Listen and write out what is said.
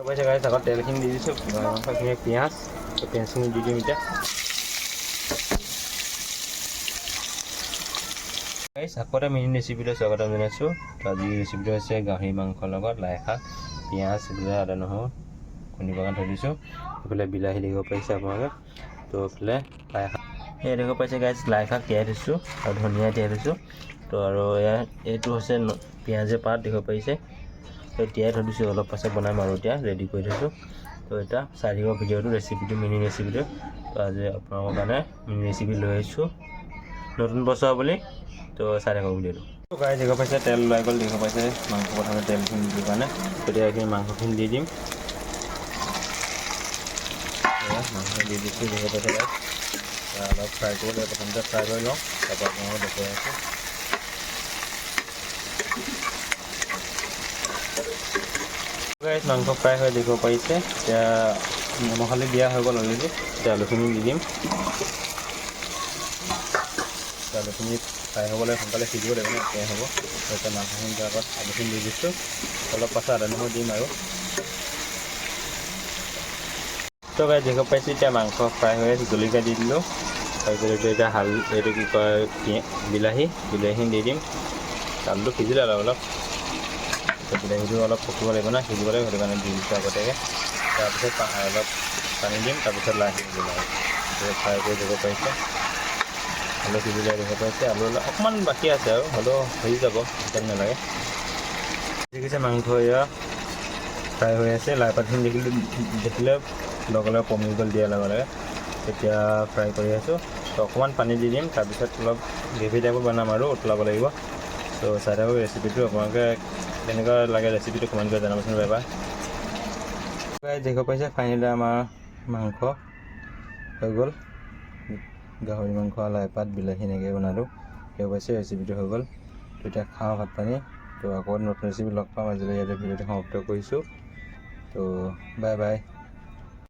পাইছে গাইছ আগত তেলখিনি দি দিছোঁ মাংসখিনি পিঁয়াজ পিঁয়াজখিনি দি দিম এতিয়া গাইছ আকৌ এটা মিনি ৰেচিপিলৈ স্বাগতম জনাইছোঁ তো আজি ৰেচিপিটো হৈছে গাহৰি মাংসৰ লগত লাই শাক পিঁয়াজ এইবিলাক আদা নহৰু খুন্দি পকাই থৈ দিছোঁ এইফালে বিলাহী দিব পাৰিছে আপোনালোকে তো এইফালে লাই শাক এই দিব পাৰিছে গাইছ লাই শাক তিয়াই থৈছোঁ আৰু ধনিয়া তিয়াই থৈছোঁ তো আৰু এইটো হৈছে পিঁয়াজে পাত দিব পাৰিছে তো তিয়াই থৈ দিছোঁ অলপ পাছত বনাম আৰু এতিয়া ৰেডি কৰি থৈছোঁ তো এটা চাই দিব ভিডিঅ'টো ৰেচিপিটো মিনি ৰেচিপিটো তো আজি আপোনালোকৰ কাৰণে মিনি ৰেচিপি লৈ আহিছোঁ নতুন বছৰ বুলি তো চাই থাকক ভিডিঅ'টো তো গাইছ দিব পাৰিছে তেল ওলাই গ'ল দিব পাৰিছে মাংস প্ৰথমে তেলখিনি দিবৰ কাৰণে তেতিয়া এইখিনি মাংসখিনি দি দিম মাংস দি দিছোঁ দিব পাৰিছে গাইছ অলপ ফ্ৰাই কৰিব লাগিব প্ৰথমতে ফ্ৰাই কৰি লওঁ তাৰপৰা আপোনালোকক দেখুৱাই আছোঁ গাইছ মাংস ফ্ৰাই হৈ দিব পাৰিছে এতিয়া নিমখ হালধি দিয়া হৈ গ'ল অলৰেডি এতিয়া আলুখিনি দি দিম আলুখিনি ফ্ৰাই হ'বলৈ সোনকালে সিজিব লাগিব এতিয়া হ'ব এতিয়া মাংসখিনি আগত আলুখিনি দি দিছোঁ অলপ পাছত আদা নহৰু দিম আৰু তো গাইছ দিব পাৰিছে এতিয়া মাংস ফ্ৰাই হৈ জলকীয়া দি দিলোঁ তাৰপিছত এতিয়া এইটো কি কয় বিলাহীখিনি দি দিম আলুটো সিজিলে অলপ বিলাহীটো অলপ পকিব লাগিব না সিজিব লাগিব সেইটো কাৰণে দি দিছোঁ আগতীয়াকৈ তাৰপিছত অলপ পানী দিম তাৰপিছত লাহেকৈ দিম আৰু ফ্ৰাই কৰি দিব পাৰিছে আলু সিজিলে দিব পাৰিছে আলু অকণমান বাকী আছে আৰু হ'লেও হৈ যাব টাইম নালাগে ঠিক আছে মাংস এয়া ফ্ৰাই হৈ আছে লাই পাতখিনি দেখিলে লগে লগে কমি গ'ল দিয়াৰ লগে লগে এতিয়া ফ্ৰাই কৰি আছোঁ তো অকণমান পানী দি দিম তাৰপিছত অলপ গ্ৰেভি টাইপত বনাম আৰু উতলাব লাগিব তো চাই থাকক ৰেচিপিটো আপোনালোকে কেনেকুৱা লাগে ৰেচিপিটো কমেণ্ট কৰি জনাবচোন এবাৰ দেখুৱাই পাইছে ফাইনেলি আমাৰ মাংস হৈ গ'ল গাহৰি মাংস লাই পাত বিলাহী এনেকৈ বনালোঁ দেখুৱাই পাইছে ৰেচিপিটো হৈ গ'ল তো এতিয়া খাওঁ ভাত পানী তো আকৌ নতুন ৰেচিপি লগ পাম আজিলৈ ইয়াতে ভিডিঅ'টো সমাপ্ত কৰিছোঁ তো বাই বাই